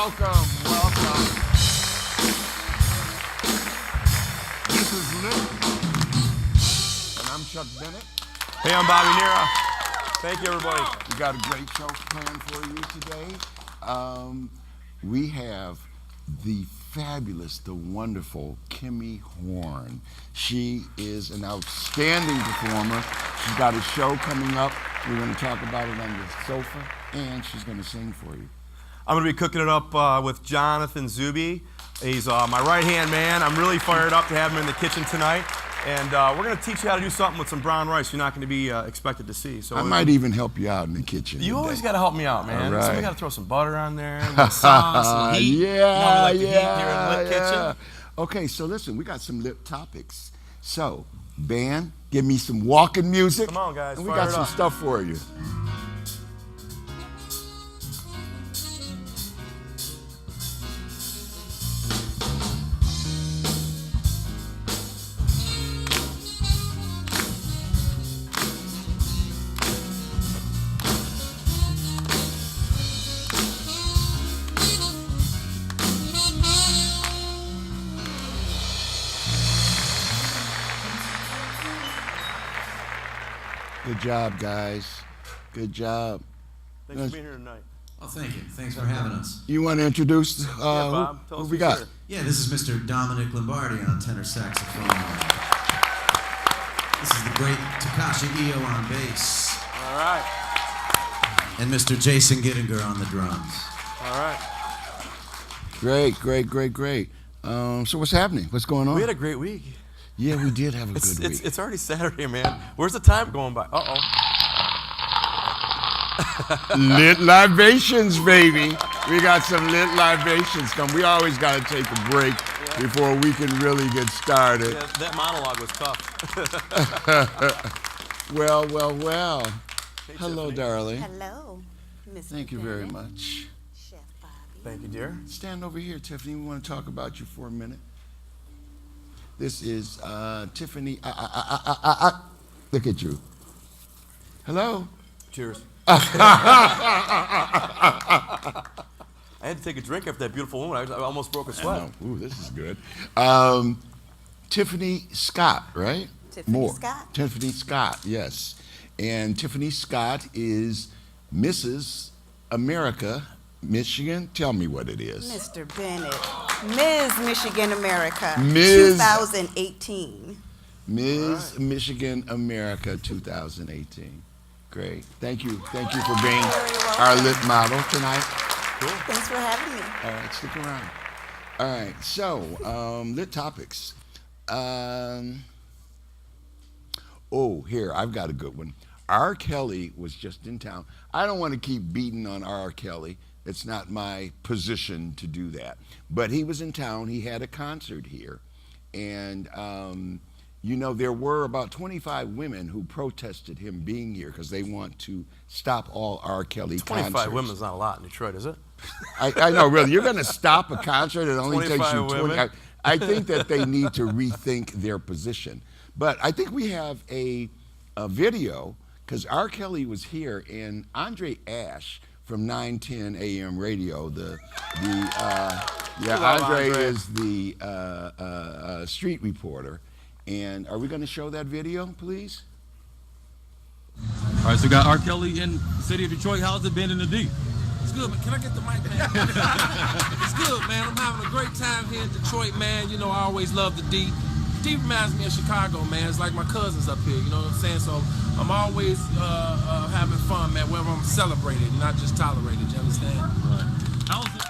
Welcome. This is Lit, and I'm Chuck Bennett. Hey, I'm Bobby Nera. Thank you, everybody. We got a great show planned for you today. We have the fabulous, the wonderful Kimmy Horn. She is an outstanding performer. She's got a show coming up. We're going to talk about it on the sofa, and she's going to sing for you. I'm going to be cooking it up with Jonathan Zuby. He's my right-hand man. I'm really fired up to have him in the kitchen tonight. And we're going to teach you how to do something with some brown rice you're not going to be expected to see. So I might even help you out in the kitchen. You always got to help me out, man. All right. So we got to throw some butter on there, some sauce, some heat. Yeah. Heat here in the Lit Kitchen. Okay, so listen, we got some lit topics. So, band, give me some walking music. Come on, guys. And we got some stuff for you. Good job, guys. Good job. Thanks for being here tonight. Well, thank you. Thanks for having us. You want to introduce Bob, who we got? Yeah, this is Mr. Dominic Lombardi on tenor saxophone. This is the great Takashi Io on bass. All right. And Mr. Jason Gittinger on the drums. All right. Great. So what's happening? What's going on? We had a great week. Yeah, we did have a good week. It's already Saturday, man. Where's the time going by? Uh-oh. Lit libations, baby. We got some lit libations coming. We always got to take a break before we can really get started. Yeah, that monologue was tough. Well. Hey, Hello, Tiffany. darling. Hello, Mr. Thank you very Bennett, much. Chef Bobby. Thank you, dear. Stand over here, Tiffany. We want to talk about you for a minute. This is Tiffany. Look at you. Hello. Cheers. I had to take a drink after that beautiful woman. I almost broke a sweat. Ooh, this is good. Tiffany Scott, right? Tiffany Scott. Tiffany Scott, yes. And Tiffany Scott is Mrs. America, Michigan. Tell me what it is. Mr. Bennett, Ms. Michigan America, Ms. 2018. Ms. Michigan America 2018. Great. Thank you for being our lit model tonight. Cool. Thanks for having me. All right, stick around. All right, so lit topics. Here, I've got a good one. R. Kelly was just in town. I don't want to keep beating on R. Kelly. It's not my position to do that. But he was in town. He had a concert here. And, there were about 25 women who protested him being here because they want to stop all R. Kelly 25 concerts. women is not a lot in Detroit, is it? I know, really. You're going to stop a concert that only takes you 25 20. women? I think that they need to rethink their position. But I think we have a video because R. Kelly was here, and Andre Ash from 910 AM radio. Andre is the street reporter. And are we going to show that video, please? All right, so we got R. Kelly in the city of Detroit. How's it been in the D? It's good, man. Can I get the mic, man? It's good, man. I'm having a great time here in Detroit, man. You know, I always love the D. D reminds me of Chicago, man. It's like my cousins up here, you know what I'm saying? So I'm always having fun, man, wherever I'm celebrated, not just tolerated, you understand? Right. How's it?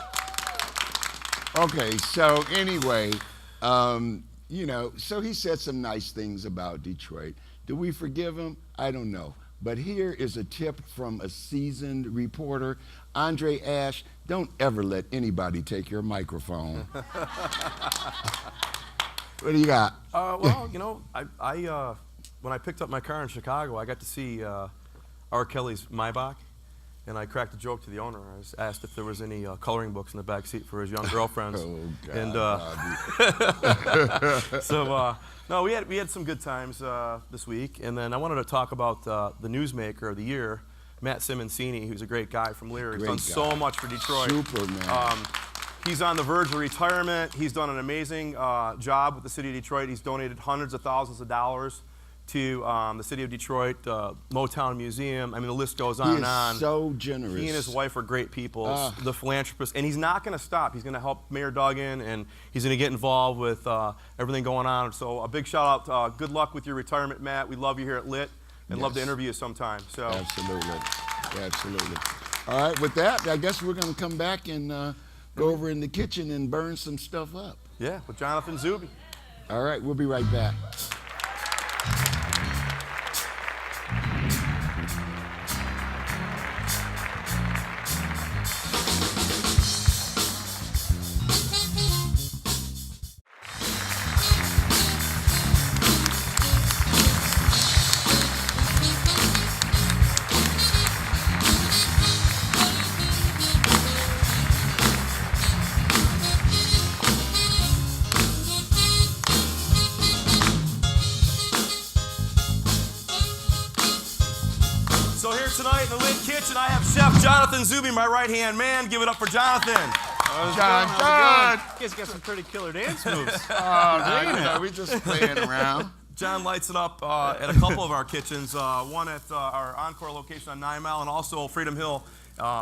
Okay, so anyway, so he said some nice things about Detroit. Do we forgive him? I don't know. But here is a tip from a seasoned reporter. Andre Ash, don't ever let anybody take your microphone. What do you got? When I picked up my car in Chicago, I got to see R. Kelly's Maybach. And I cracked a joke to the owner. I was asked if there was any coloring books in the back seat for his young girlfriends. Oh, God. And no, we had some good times this week. And then I wanted to talk about the newsmaker of the year, Matt Simoncini, who's a great guy from Lear. He's done so much for Detroit. Super, man. He's on the verge of retirement. He's done an amazing job with the city of Detroit. He's donated hundreds of thousands of dollars to the city of Detroit, Motown Museum. I mean, the list goes on and on. He is so generous. He and his wife are great people, the philanthropist, and he's not going to stop. He's going to help Mayor Duggan, and he's going to get involved with everything going on. So a big shout out. Good luck with your retirement, Matt. We love you here at Lit, and love to interview you sometime. So absolutely, absolutely. All right, with that, I guess we're going to come back and go over in the kitchen and burn some stuff up. Yeah, with Jonathan Zuby. All right, we'll be right back. So here tonight in the Lit Kitchen, I have Chef Jonathan Zuby, my right-hand man. Give it up for Jonathan. John. You guys got some pretty killer dance moves. We just playing around. John lights it up at a couple of our kitchens, one at our Encore location on 9 Mile, and also Freedom Hill.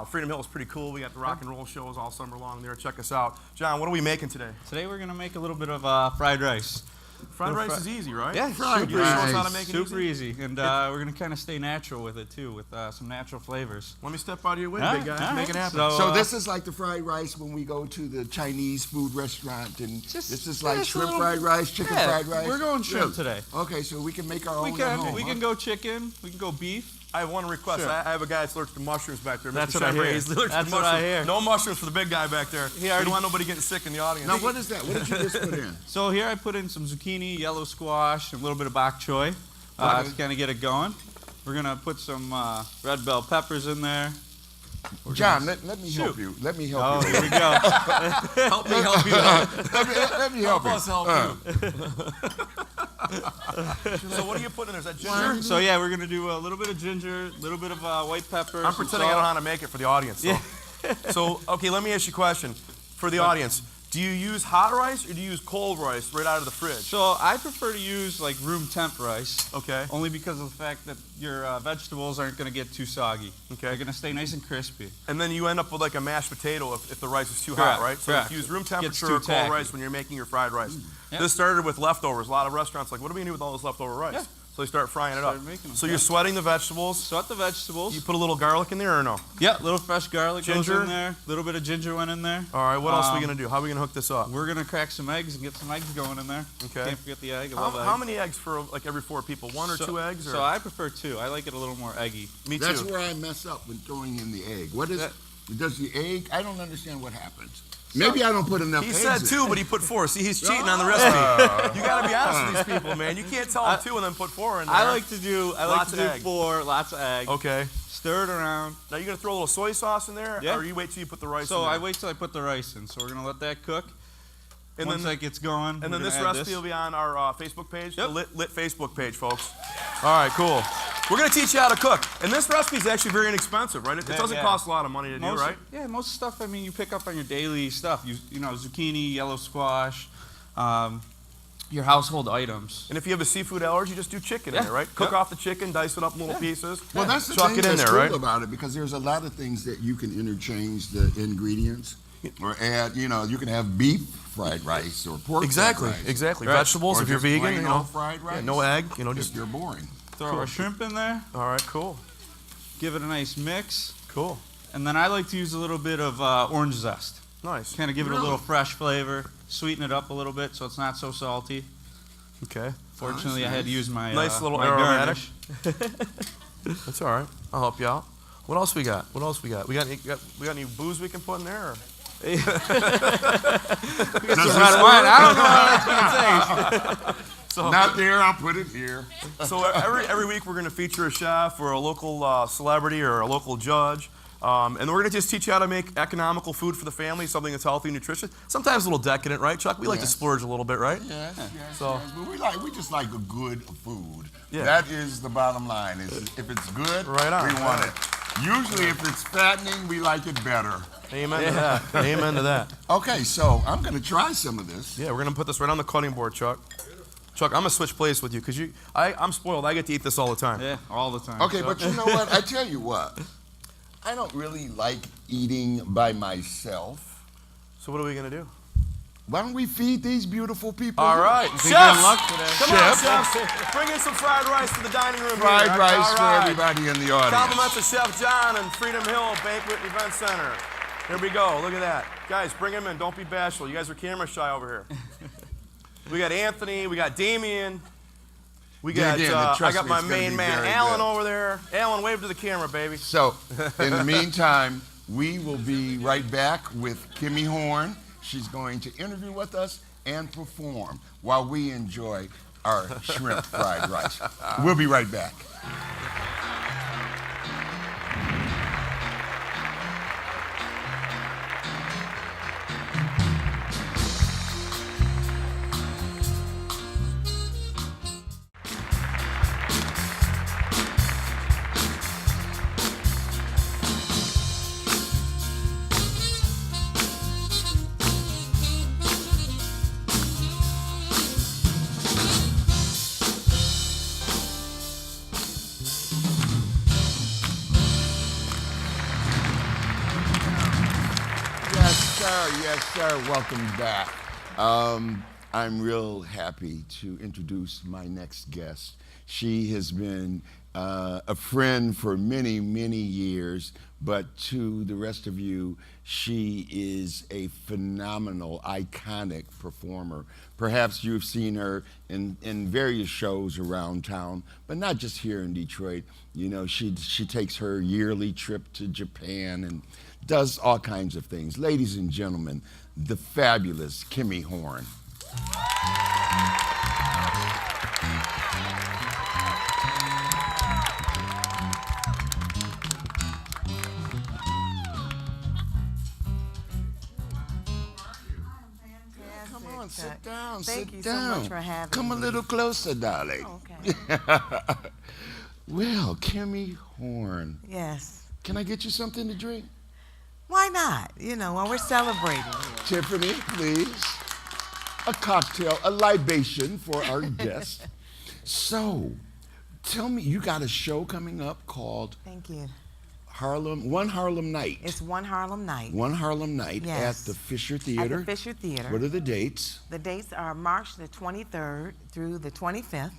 Freedom Hill is pretty cool. We got the rock and roll shows all summer long there. Check us out. John, what are we making today? Today we're gonna make a little bit of fried rice. Fried rice is easy, right? Yeah, Fried You show us how to rice. make it super easy? easy. And we're gonna kind of stay natural with it too, with some natural flavors. Let me step out of your way, All big right, guy. all Make right. it happen. So this is like the fried rice when we go to the Chinese food restaurant, and this is like just a shrimp little- fried rice, chicken Yeah, fried rice. we're going shrimp Really? today. Okay, so we can make our We own at can home. we huh? can go chicken, we can go beef. I have one request. Sure. I have a guy that's allergic to mushrooms back there. That's Mr. what I hear. Chevrolet. He's allergic That's to what I mushrooms. hear. No mushrooms for the big guy back there. We already- don't want nobody getting sick in the audience. Now, what is that? What did you just put in? So here I put in some zucchini, yellow squash, and a little bit of bok choy to kind of get it going. We're gonna put some red bell peppers in there. John, let me help you. Let me help Oh, you. here we go. Help me help you out. let me help you. Help us help you. So what are you putting in there? Is that ginger? So yeah, we're gonna do a little bit of ginger, a little bit of white pepper. I'm some pretending I don't know salt. how to make it for the audience. So. So, okay, let me ask you a question. For the audience, do you use hot rice or do you use cold rice right out of the fridge? So I prefer to use like room temp rice. Okay. Only because of the fact that your vegetables aren't going to get too soggy. Okay. They're going to stay nice and crispy. And then you end up with like a mashed potato if the rice is too Correct, hot, right? So correct. you use room Gets temperature too or cold tacky. rice when you're making your fried rice. Yep. This started with leftovers. A lot of restaurants like, what are we going to do with all this leftover rice? Yeah. So they start frying it up. Started making them, So yeah. you're sweating the vegetables. Salt the vegetables. You put a little garlic in there or no? Yeah, a little fresh garlic Ginger? goes in there. A little bit of ginger went in there. All right, what else are we going to do? How are we going to hook this up? We're going to crack some eggs and get some eggs going in there. Okay. Can't forget the egg. I How, love how eggs. many eggs for like every 4 people? 1 or 2 eggs? Or? So I prefer 2. I like it a little more eggy. Me That's too. where I mess up when throwing in the egg. What is? That- Does the egg? I don't understand what happens. Maybe I don't put enough He eggs said in. 2, but he put 4. See, he's cheating on the recipe. You got to be honest with these people, man. You can't tell them 2 and then put 4 in there. I like to do Lots of egg. 4, lots of egg. Okay. Stir it around. Now you're gonna throw a little soy sauce in there, Yeah. or you wait till you put the rice So in there? I wait till I put the rice in. So we're going to let that cook. And Once then, that gets going, and we're then this gonna add recipe will be on our Facebook page, Yep. the Lit Facebook page, folks. All right, cool. We're gonna teach you how to cook, and this recipe is actually very inexpensive, right? It Yeah, doesn't yeah. cost a lot of money to do, Most, right? Yeah, most stuff, I mean, you pick up on your daily stuff. You know, zucchini, yellow squash, your household items. And if you have a seafood allergy, just do chicken in Yeah. there, right? Cook Yep. off the chicken, dice it up in little pieces. Well, that's the chuck thing it in that's there, cool right? about it, because there's a lot of things that you can interchange the ingredients or add. You know, you can have beef fried rice or pork Exactly, fried rice. exactly. Right. Vegetables, Or if you're just vegan, plain you know, old fried rice. yeah, no egg, you know, If just you're boring. Throw our shrimp in there, all right, cool, give it a nice mix, cool, and then I like to use a little bit of orange zest. nice. Kind of give it a Really? little fresh flavor, sweeten it up a little bit so it's not so salty. Okay, Fortunately, I had to use my Nice little my aromatic. garnish. that's all right. I'll help you out. What else we got? What else we got? We got any booze we can put in there? Or? Red wine. I don't know how that's gonna taste. So, Not there. I'll put it here. so every week we're going to feature a chef or a local celebrity or a local judge. And we're going to just teach you how to make economical food for the family, something that's healthy and nutritious. Sometimes a little decadent, right, Chuck? We like to Yes. splurge a little bit, right? Yes, yes, So- yes. But we just like a good food. Yeah. That is the bottom line. Is if it's good, Right on. we want it. Usually if it's fattening, we like it better. Amen to that. Amen to that. Okay, so I'm going to try some of this. Yeah, we're going to put this right on the cutting board, Chuck. Chuck, I'm going to switch places with you because I'm spoiled. I get to eat this all the time. Yeah, all the time. Okay, but you know what? I tell you what. I don't really like eating by myself. So what are we going to do? Why don't we feed these beautiful people? All right. Think you're in Chefs! luck today? Come on, chefs. Bring in some fried rice to the dining room Fried here. rice All for right. everybody in the audience. Compliments of Chef John and Freedom Hill Banquet Event Center. Here we go. Look at that. Guys, bring them in. Don't be bashful. You guys are camera shy over here. We got Anthony. We got Damien. We got, I got my main man, Alan, over there. Alan, wave to the camera, baby. So, in the meantime, we will be right back with Kimmy Horn. She's going to interview with us and perform while we enjoy our shrimp fried rice. We'll be right back. Yes, sir. Welcome back. I'm real happy to introduce my next guest. She has been a friend for many, many years, but to the rest of you, she is a phenomenal, iconic performer. Perhaps you've seen her in various shows around town, but not just here in Detroit. You know, she takes her yearly trip to Japan and does all kinds of things. Ladies and gentlemen, the fabulous Kimmy Horn. Come on, sit down, Thank sit you down. so much for having Come a me. little closer, darling. Okay. Well, Kimmy Horn, Yes. can I get you something to drink? Why not? You know, while we're celebrating. Tiffany, please. A cocktail, a libation for our guest. So, tell me, you got a show coming up called Thank you. One Harlem Night. It's One Harlem Night. One Harlem Night Yes. at the Fisher Theater. At the Fisher Theater. What are the dates? The dates are March the 23rd through the 25th.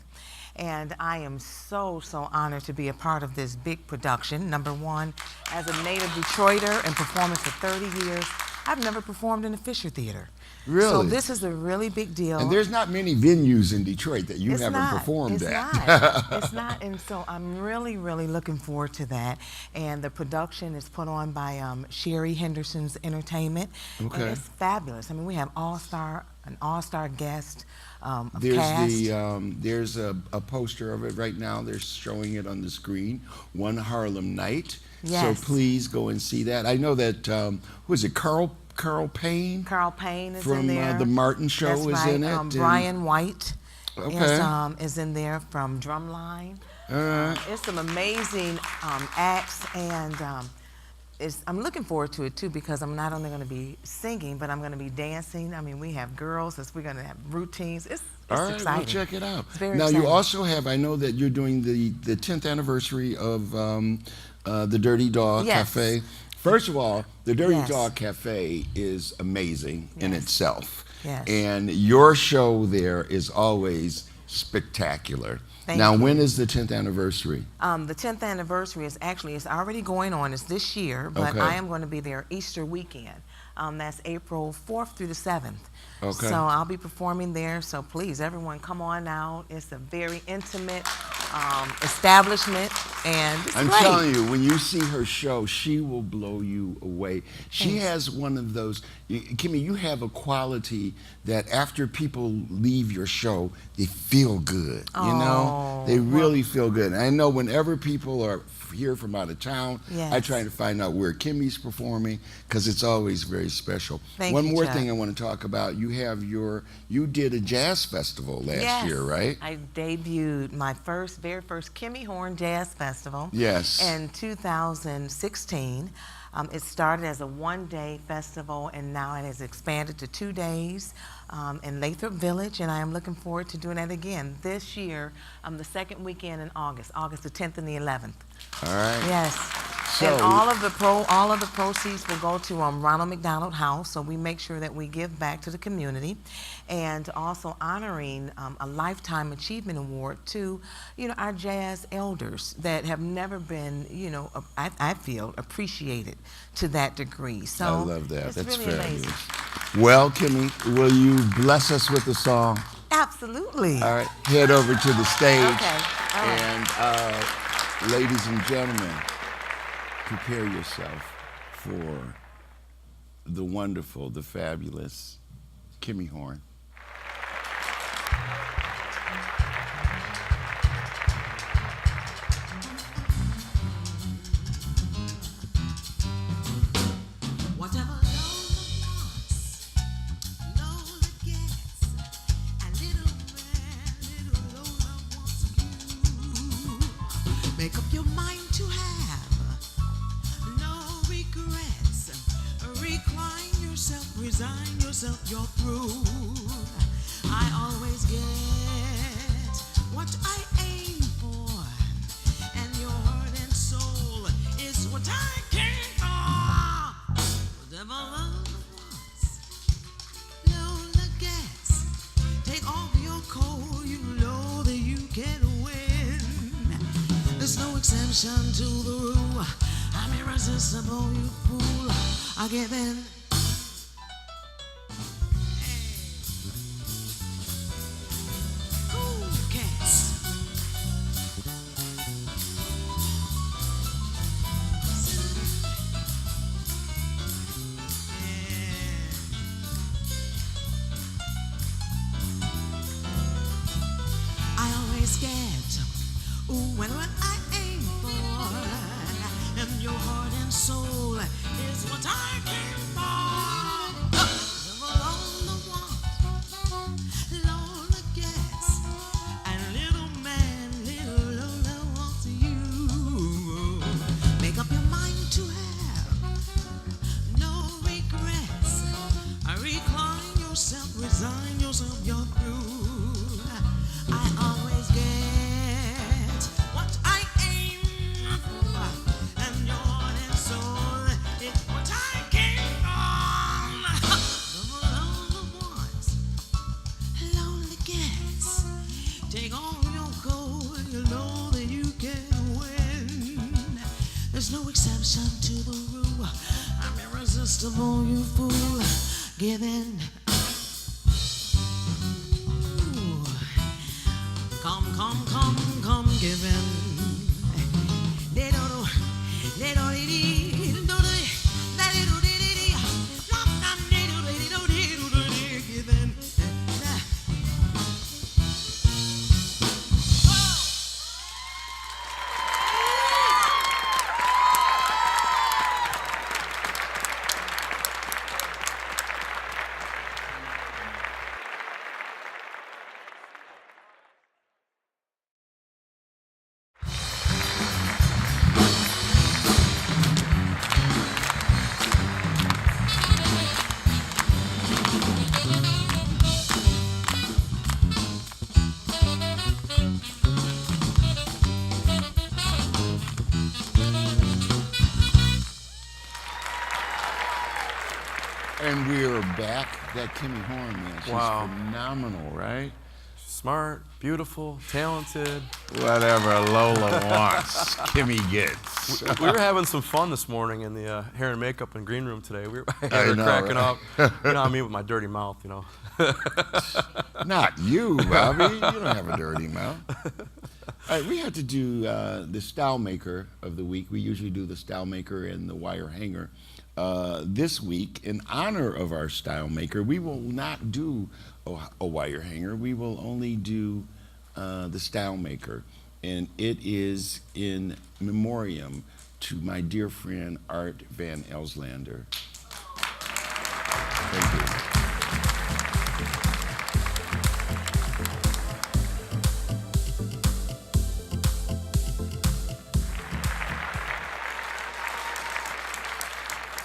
And I am so, so honored to be a part of this big production. Number one, as a native Detroiter and performing for 30 years, I've never performed in the Fisher Theater. Really? So this is a really big deal. And there's not many venues in Detroit that you haven't performed at. It's not. And so I'm really, really looking forward to that. And the production is put on by Sherry Henderson's Entertainment. Okay. And it's fabulous. I mean, we have an all-star guest of There's cast. there's a poster of it right now. They're showing it on the screen. One Harlem Night. Yes. So please go and see that. I know that who is it? Carl Payne. Carl Payne is from in there. the Martin Show That's is right. in it. Brian White Okay. is in there from Drumline. All right. It's some amazing acts, and I'm looking forward to it too, because I'm not only going to be singing, but I'm going to be dancing. I mean, we have girls, we're going to have routines. It's All right, exciting. we'll check it out. It's very now exciting. you also have, I know that you're doing the 10th anniversary of the Dirty Dog Yes. Cafe. First of all, the Dirty Yes. Dog Cafe is amazing in Yes. itself. Yes. And your show there is always spectacular. Thank now, you. when is the 10th anniversary? The 10th anniversary is it's already going on. It's this year, but Okay. I am going to be there Easter weekend. That's April 4th through the 7th. Okay. So I'll be performing there. So please, everyone, come on out. It's a very intimate establishment, and it's I'm great. telling you, when you see her show, she will blow you away. She has one of those, Kimmy, you have a quality that after people leave your show, they feel good, you know? They really feel good. And I know whenever people are here from out of town, I Yes. try to find out where Kimmy's performing, because it's always very special. Thank One you, more Chuck. thing I want to talk about, you did a jazz festival last year, right? I debuted my very first Kimmy Horn Jazz Festival. Festival. Yes. In 2016, it started as a one-day festival, and now it has expanded to 2 days in Lathrop Village, and I am looking forward to doing that again this year, the second weekend in August the 10th and the 11th. All right. Yes. So- And all of the proceeds will go to Ronald McDonald House, so we make sure that we give back to the community, and also honoring a Lifetime Achievement Award to, our jazz elders that have never been, I feel, appreciated to that degree. So I love that. It's That's really fabulous. amazing. Well, Kimmy, will you bless us with a song? Absolutely. All right, head over to the stage. Okay. All right. And ladies and gentlemen, prepare yourself for the wonderful, the fabulous Kimmy Horn. Whatever Lola wants, Lola gets. And little Lola wants you. Make up your mind to have no regrets. Recline yourself, resign yourself, you're through. I always get what I aim for, and your heart and soul is what I came for. Whatever love wants, Lola gets. Take off your coat, you know that you can win. There's no exception to the rule. I'm irresistible, you fool. I give in. Cool cats. I always get when I aim for, and your heart and soul is what I came for. Lola wants, Lola gets, and little man, little Lola wants you. Make up your mind to have no regrets. Recline yourself, resign yourself, you're through. I always get what I aim for, and your heart and soul is what I came on. Lola wants, Lola gets. Take off your coat, you know that you can win. There's no exception to the rule. I'm irresistible, you fool. Give in. Ooh. Come, give in. Give in. And we are back. That Kimmy Horn, man, she's Wow. phenomenal, right? Smart, beautiful, talented. Whatever Lola wants, Kimmy gets. We were having some fun this morning in the hair and makeup and green room today. We were know, cracking right? up. You know, I mean, with my dirty mouth, you know. Not you, Bobby. You don't have a dirty mouth. All right, we had to do the style maker of the week. We usually do the style maker and the wire hanger. This week, in honor of our style maker, we will not do a wire hanger. We will only do the style maker. And it is in memoriam to my dear friend Art Van Elslander. Thank you.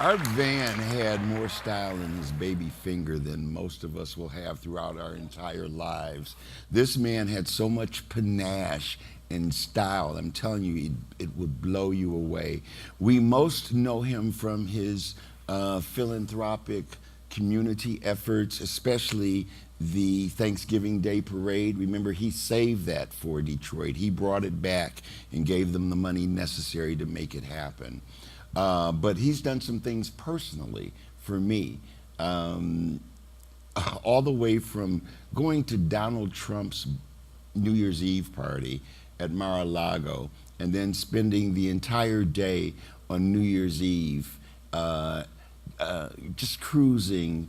Art Van had more style in his baby finger than most of us will have throughout our entire lives. This man had so much panache and style. I'm telling you, it would blow you away. We most know him from his philanthropic community efforts, especially the Thanksgiving Day Parade. Remember, he saved that for Detroit. He brought it back and gave them the money necessary to make it happen. But he's done some things personally for me, all the way from going to Donald Trump's New Year's Eve party at Mar-a-Lago and then spending the entire day on New Year's Eve just cruising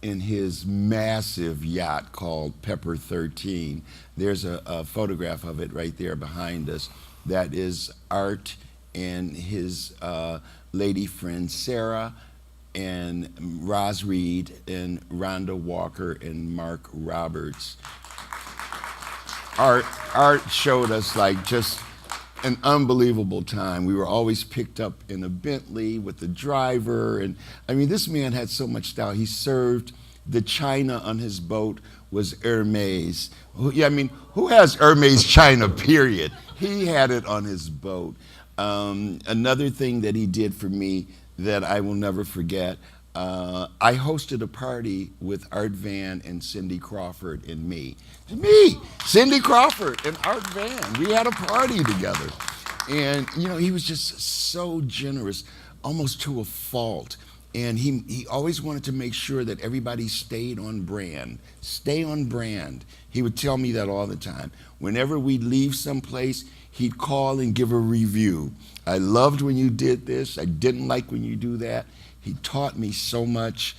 in his massive yacht called Pepper 13. There's a photograph of it right there behind us. That is Art and his lady friend Sarah and Roz Reed and Rhonda Walker and Mark Roberts. Art showed us like just an unbelievable time. We were always picked up in a Bentley with the driver, and I mean, this man had so much style. He served the china on his boat was Hermes. Who has Hermes china, period? He had it on his boat. Another thing that he did for me that I will never forget, I hosted a party with Art Van and Cindy Crawford and me. Cindy Crawford and Art Van. We had a party together. And, he was just so generous, almost to a fault. And he always wanted to make sure that everybody stayed on brand. Stay on brand. He would tell me that all the time. Whenever we'd leave someplace, he'd call and give a review. I loved when you did this. I didn't like when you do that. He taught me so much.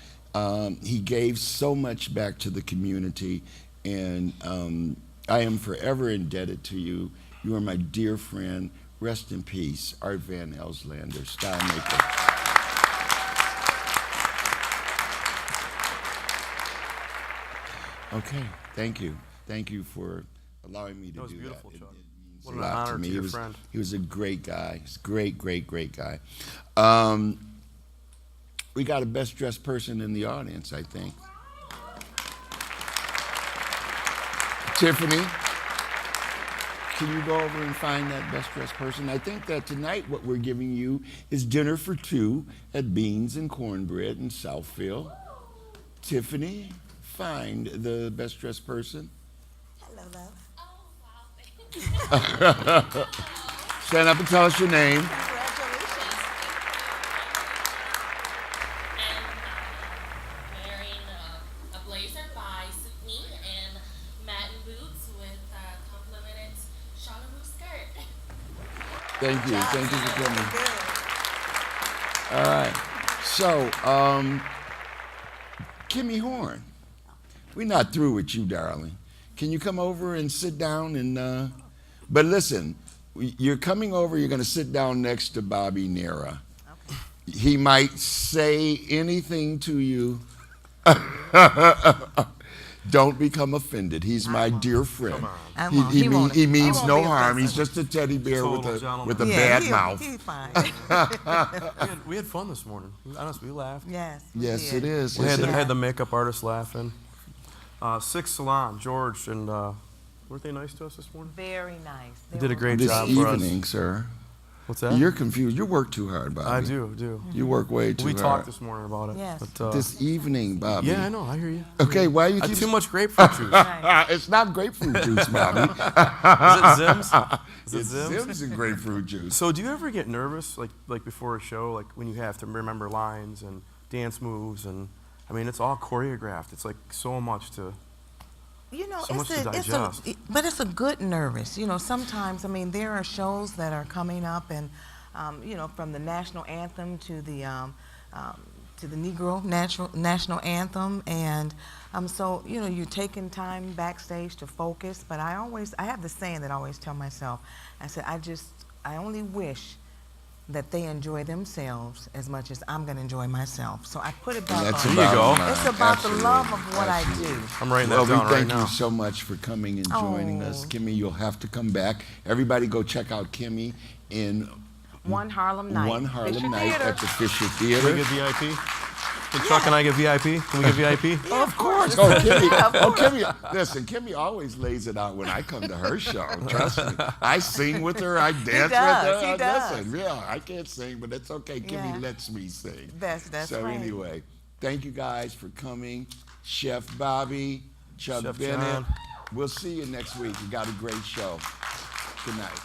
He gave so much back to the community. And I am forever indebted to you. You are my dear friend. Rest in peace, Art Van Elslander, style maker. Okay, thank you. Thank you for allowing me to do that. That was beautiful, Chuck. What an honor to your friend. He was a great guy. He's a great, great, great guy. We got a best dressed person in the audience, I think. Tiffany, can you go over and find that best dressed person? I think that tonight what we're giving you is dinner for two at Beans and Cornbread in Southfield. Tiffany, find the best dressed person. Hello, love. Stand up and tell us your name. Wearing a blazer by Sukni and matte boots with complimented Charlemagne skirt. Thank you. Thank you for coming. All right. So, Kimmy Horn, we're not through with you, darling. Can you come over and sit down and, but listen, you're coming over, you're going to sit down next to Bobby Nera. Okay. He might say anything to you. Don't become offended. He's my dear friend. He means no harm. He's just a teddy bear with a bad mouth. He's fine. we had fun this morning. Honestly, we laughed. Yes. Yes, it is. We had the makeup artist laughing. Six Salon, George, and weren't they nice to us this morning? Very nice. They did a great this job for us. evening, sir. What's that? You're confused. You work too hard, Bobby. I do. You work way too hard. We talked this morning about it. Yes. But, this evening, Bobby. Yeah, I know. I hear you. Okay, why you keep... Too much grapefruit juice. It's not grapefruit juice, Bobby. Is it Zim's? It's Zim's and grapefruit juice. So do you ever get nervous, like before a show, like when you have to remember lines and dance moves, and I mean, it's all choreographed. It's like so much to... so much to digest. But it's a good nervous. Sometimes, I mean, there are shows that are coming up, and from the national anthem to the Negro national anthem, and so you're taking time backstage to focus. But I have this saying that I always tell myself. I said, I only wish that they enjoy themselves as much as I'm going to enjoy myself. So I put it back on. There you go. It's about the love of what I do. I'm writing that down right now. We thank you so much for coming and joining us. Kimmy, you'll have to come back. Everybody go check out Kimmy in One Harlem Night. One Harlem Fisher Night Theater. at the Fisher Can we Theater. get VIP? Can Chuck and I get VIP? Can we get VIP? Of course. Oh, Kimmy. Listen, Kimmy always lays it out when I come to her show. Trust me. I sing with her. I dance with her. He does. Listen, yeah, I can't sing, but it's okay. Kimmy Yeah. lets me sing. That's so right. anyway, thank you guys for coming. Chef Bobby, Chuck Chef Bennett. John. We'll see you next week. We got a great show. Good night.